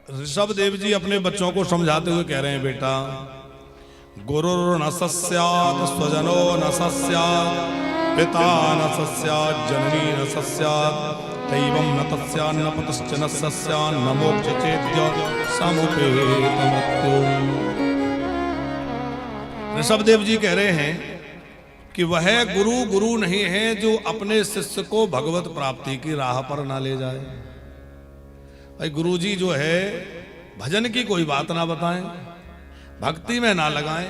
ऋषभ देव जी अपने बच्चों को समझाते हुए कह रहे हैं, बेटा गुरुर्न सस्यात् स्वजनो न सस्यात् पिता न सस्यात् जननी न सस्यात् दैवं न तस्यान्न पतश्च न सस्यान्न मोक्ष चेद्य समुपेत मृत्यु। ऋषभ देव जी कह रहे हैं कि वह गुरु नहीं है जो अपने शिष्य को भगवत प्राप्ति की राह पर ना ले जाए। भाई गुरु जी जो है भजन की कोई बात ना बताएं, भक्ति में ना लगाएं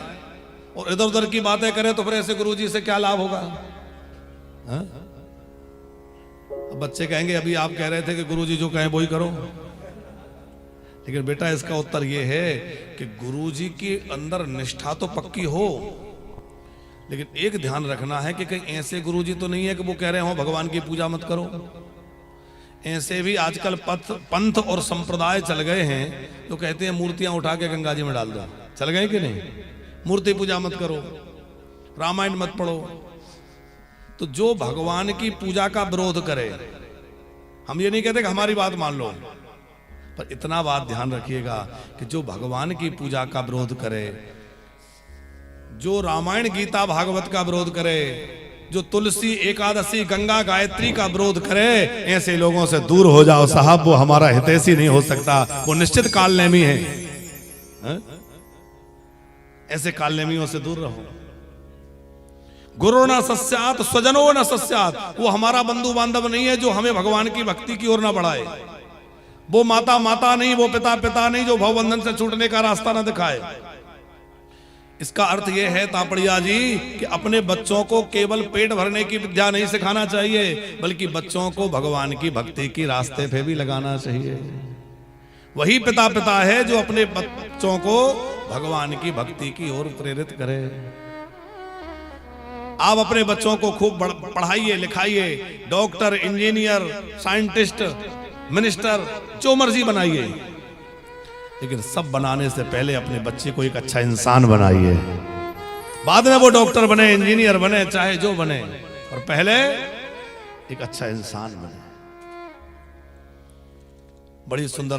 और इधर उधर की बातें करें तो फिर ऐसे गुरु जी से क्या लाभ होगा? बच्चे कहेंगे अभी आप कह रहे थे कि गुरु जी जो कहें वही करो, लेकिन बेटा इसका उत्तर यह है कि गुरु जी के अंदर निष्ठा तो पक्की हो, लेकिन एक ध्यान रखना है कि कहीं ऐसे गुरु जी तो नहीं है कि वो कह रहे हो भगवान की पूजा मत करो। ऐसे भी आजकल पंथ और संप्रदाय चल गए हैं जो कहते हैं मूर्तियां उठा के गंगा जी में डाल दो। चल गए कि नहीं? मूर्ति पूजा मत करो, रामायण मत पढ़ो। तो जो भगवान की पूजा का विरोध करे, हम ये नहीं कहते कि हमारी बात मान लो, पर इतना बात ध्यान रखिएगा कि जो भगवान की पूजा का विरोध करे, जो रामायण गीता भागवत का विरोध करे, जो तुलसी एकादशी गंगा गायत्री का विरोध करे, ऐसे लोगों से दूर हो जाओ साहब, वो हमारा हितैषी नहीं हो सकता, वो निश्चित कालनेमी है। ऐसे कालनेमियों से दूर रहो। गुरु न सस्यात् स्वजनो न सस्यात्, वो हमारा बंधु बांधव नहीं है जो हमें भगवान की भक्ति की ओर न बढ़ाए। वो माता माता नहीं, वो पिता पिता नहीं जो भवबंधन से छूटने का रास्ता न दिखाए। इसका अर्थ यह है तापड़िया जी कि अपने बच्चों को केवल पेट भरने की विद्या नहीं सिखाना चाहिए, बल्कि बच्चों को भगवान की भक्ति की रास्ते पे भी लगाना चाहिए। वही पिता पिता है जो अपने बच्चों को भगवान की भक्ति की ओर प्रेरित करे। आप अपने बच्चों को खूब पढ़ाइए लिखाइए, डॉक्टर इंजीनियर साइंटिस्ट मिनिस्टर जो मर्जी बनाइए, लेकिन सब बनाने से पहले अपने बच्चे को एक अच्छा इंसान बनाइए। बाद में वो डॉक्टर बने, इंजीनियर बने, चाहे जो बने, और पहले एक अच्छा इंसान बने। बड़ी सुंदर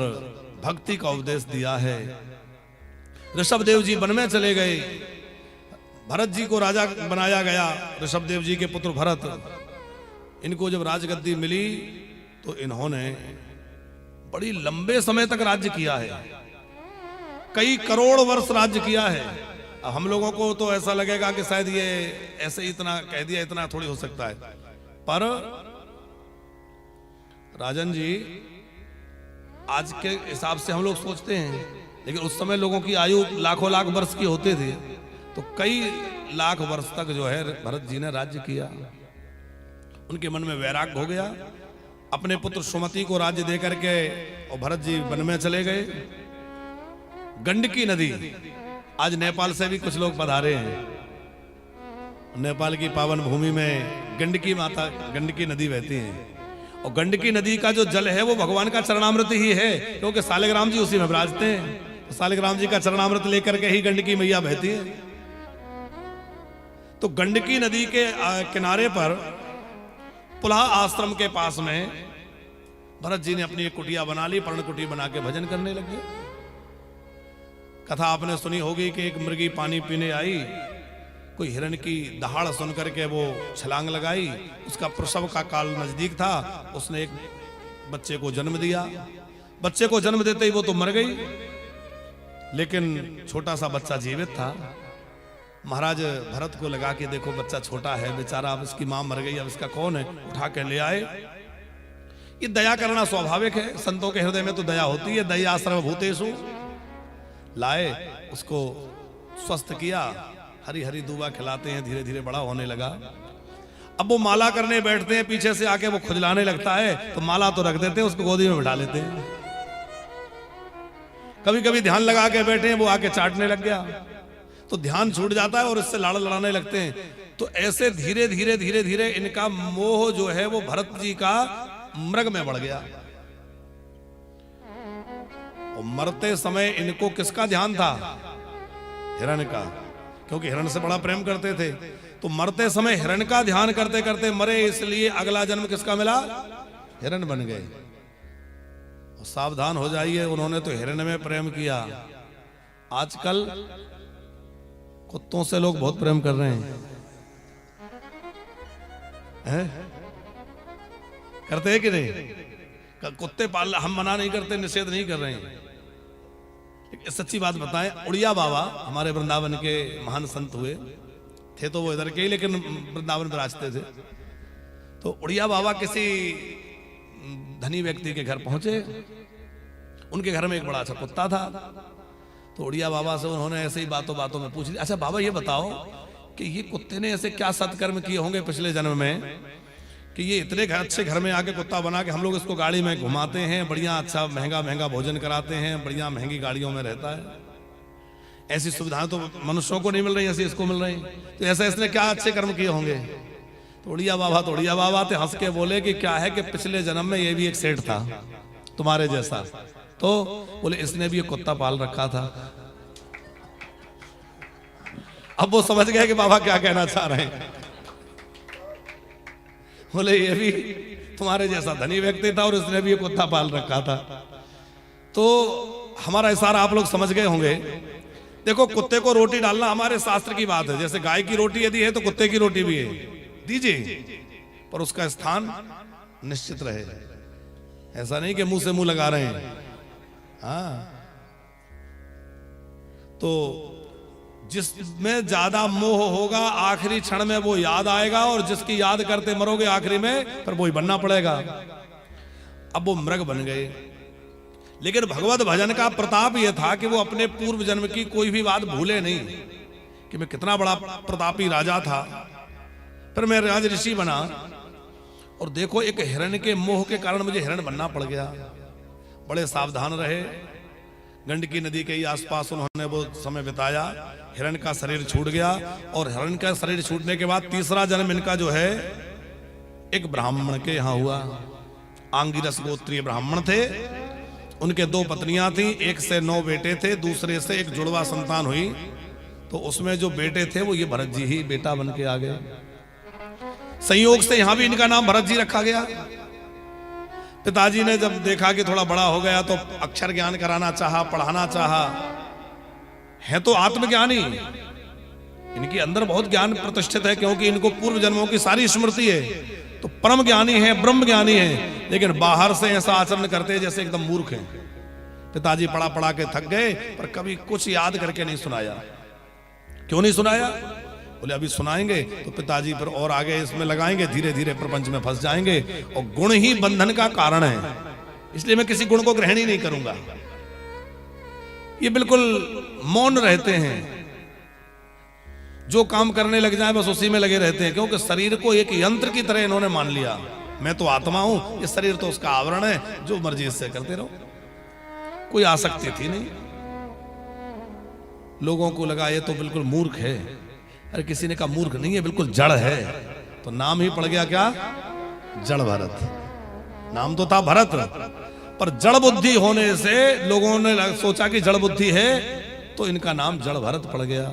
भक्ति का उपदेश दिया है। ऋषभ देव जी वन में चले गए, भरत जी को राजा बनाया गया। ऋषभ देव जी के पुत्र भरत, इनको जब राजगद्दी मिली तो इन्होंने बड़ी लंबे समय तक राज्य किया है, कई करोड़ वर्ष राज्य किया है। अब हम लोगों को तो ऐसा लगेगा कि शायद ये ऐसे ही इतना कह दिया, इतना थोड़ी हो सकता है, पर राजन जी आज के हिसाब से हम लोग सोचते हैं, लेकिन उस समय लोगों की आयु लाखों लाख वर्ष की होते थे, तो कई लाख वर्ष तक जो है भरत जी ने राज्य किया। उनके मन में वैराग्य हो गया, अपने पुत्र सुमति को राज्य दे करके और भरत जी वन में चले गए। गंडकी नदी, आज नेपाल से भी कुछ लोग पधारे हैं। नेपाल की पावन भूमि में गंडकी माता, गंडकी नदी बहती है, और गंडकी नदी का जो जल है वो भगवान का चरणामृत ही है, क्योंकि सालिग्राम जी उसी में विराजते हैं। तो सालिग्राम जी का चरणामृत लेकर के ही गंडकी मैया बहती है। तो गंडकी नदी के किनारे पर पुलाह आश्रम के पास में भरत जी ने अपनी एक कुटिया बना ली, पर्णकुटी बना के भजन करने लगे। कथा आपने सुनी होगी कि एक मृगी पानी पीने आई, कोई हिरण की दहाड़ सुन करके वो छलांग लगाई, उसका प्रसव का काल नजदीक था, उसने एक बच्चे को जन्म दिया। बच्चे को जन्म देते ही वो तो मर गई, लेकिन छोटा सा बच्चा जीवित था। महाराज भरत को लगा कि देखो बच्चा छोटा है बेचारा, अब इसकी मां मर गई, अब इसका कौन है, उठा के ले आए। ये दया करना स्वाभाविक है, संतों के हृदय में तो दया होती है, दया सर्वभूतेषु। लाए, उसको स्वस्थ किया, हरी हरी दूबा खिलाते हैं, धीरे धीरे बड़ा होने लगा। अब वो माला करने बैठते हैं, पीछे से आके वो खुजलाने लगता है, तो माला तो रख देते हैं, उसको गोदी में बिठा लेते हैं। कभी कभी ध्यान लगा के बैठे हैं, वो आके चाटने लग गया, तो ध्यान छूट जाता है और इससे लाड़ लड़ाने लगते हैं। तो ऐसे धीरे धीरे धीरे धीरे इनका मोह जो है वो भरत जी का मृग में बढ़ गया। और मरते समय इनको किसका ध्यान था? हिरण का, क्योंकि हिरण से बड़ा प्रेम करते थे। तो मरते समय हिरण का ध्यान करते करते मरे, इसलिए अगला जन्म किसका मिला? हिरण बन गए। सावधान हो जाइए, उन्होंने तो हिरण्य में प्रेम किया। आजकल कुत्तों से लोग बहुत प्रेम कर रहे हैं? करते हैं कि नहीं? कुत्ते पाल, हम मना नहीं करते, निषेध नहीं कर रहे हैं। सच्ची बात बताएं, उड़िया बाबा हमारे वृंदावन के महान संत हुए थे, तो वो इधर के ही लेकिन वृंदावन विराजते थे। तो उड़िया बाबा किसी धनी व्यक्ति के घर पहुंचे। उनके घर में एक बड़ा अच्छा कुत्ता था। तो उड़िया बाबा से उन्होंने ऐसे ही बातों बातों में पूछ लिया, अच्छा बाबा ये बताओ कि ये कुत्ते ने ऐसे क्या सत्कर्म किए होंगे पिछले जन्म में कि ये इतने अच्छे घर में आके कुत्ता बना के हम लोग इसको गाड़ी में घुमाते हैं, बढ़िया अच्छा महंगा महंगा भोजन कराते हैं, बढ़िया महंगी गाड़ियों में रहता है। ऐसी सुविधाएं तो मनुष्यों को नहीं मिल रही, ऐसी इसको मिल रही। तो ऐसा इसने क्या अच्छे कर्म किए होंगे? तो उड़िया बाबा थे हंस के बोले कि क्या है कि पिछले जन्म में ये भी एक सेठ था तुम्हारे जैसा। तो बोले इसने भी एक कुत्ता पाल रखा था। अब वो समझ गए कि बाबा क्या कहना चाह रहे हैं। बोले ये भी तुम्हारे जैसा धनी व्यक्ति था और इसने भी एक कुत्ता पाल रखा था। तो हमारा इशारा आप लोग समझ गए होंगे। देखो, कुत्ते को रोटी डालना हमारे शास्त्र की बात है। जैसे गाय की रोटी यदि है तो कुत्ते की रोटी भी है, दीजिए, पर उसका स्थान निश्चित रहे। ऐसा नहीं कि मुंह से मुंह लगा रहे हैं। हाँ, तो जिसमें ज्यादा मोह होगा आखिरी क्षण में वो याद आएगा, और जिसकी याद करते मरोगे आखिरी में पर वो ही बनना पड़ेगा। अब वो मृग बन गए, लेकिन भगवत भजन का प्रताप यह था कि वो अपने पूर्व जन्म की कोई भी बात भूले नहीं कि मैं कितना बड़ा प्रतापी राजा था, फिर मैं राज ऋषि बना, और देखो एक हिरण के मोह के कारण मुझे हिरण बनना पड़ गया। बड़े सावधान रहे। गंडकी नदी के ही आसपास उन्होंने वो समय बिताया। हिरण का शरीर छूट गया, और हिरण का शरीर छूटने के बाद तीसरा जन्म इनका जो है एक ब्राह्मण के यहाँ हुआ। आंगिरस गोत्रीय ब्राह्मण थे। उनके 2 पत्नियां थी, एक से 9 बेटे थे, दूसरे से एक जुड़वा संतान हुई। तो उसमें जो बेटे थे वो ये भरत जी ही बेटा बन के आ गए। संयोग से यहां भी इनका नाम भरत जी रखा गया। पिताजी ने जब देखा कि थोड़ा बड़ा हो गया तो अक्षर ज्ञान कराना चाहा, पढ़ाना चाहा। है तो आत्मज्ञानी, इनके अंदर बहुत ज्ञान प्रतिष्ठित है, क्योंकि इनको पूर्व जन्मों की सारी स्मृति है। तो परम ज्ञानी है, ब्रह्म ज्ञानी है, लेकिन बाहर से ऐसा आचरण करते हैं जैसे एकदम मूर्ख हैं। पिताजी पढ़ा पढ़ा के थक गए, पर कभी कुछ याद करके नहीं सुनाया। क्यों नहीं सुनाया? बोले अभी सुनाएंगे तो पिताजी फिर और आगे इसमें लगाएंगे, धीरे धीरे प्रपंच में फंस जाएंगे, और गुण ही बंधन का कारण है, इसलिए मैं किसी गुण को ग्रहण ही नहीं करूंगा। ये बिल्कुल मौन रहते हैं, जो काम करने लग जाए बस उसी में लगे रहते हैं, क्योंकि शरीर को एक यंत्र की तरह इन्होंने मान लिया। मैं तो आत्मा हूं, ये शरीर तो उसका आवरण है, जो मर्जी इससे करते रहो। कोई आसक्ति थी नहीं। लोगों को लगा ये तो बिल्कुल मूर्ख है। अरे किसी ने कहा मूर्ख नहीं है, बिल्कुल जड़ है। तो नाम ही पड़ गया क्या? जड़ भरत। नाम तो था भरत, पर जड़ बुद्धि होने से लोगों ने सोचा कि जड़ बुद्धि है, तो इनका नाम जड़ भरत पड़ गया।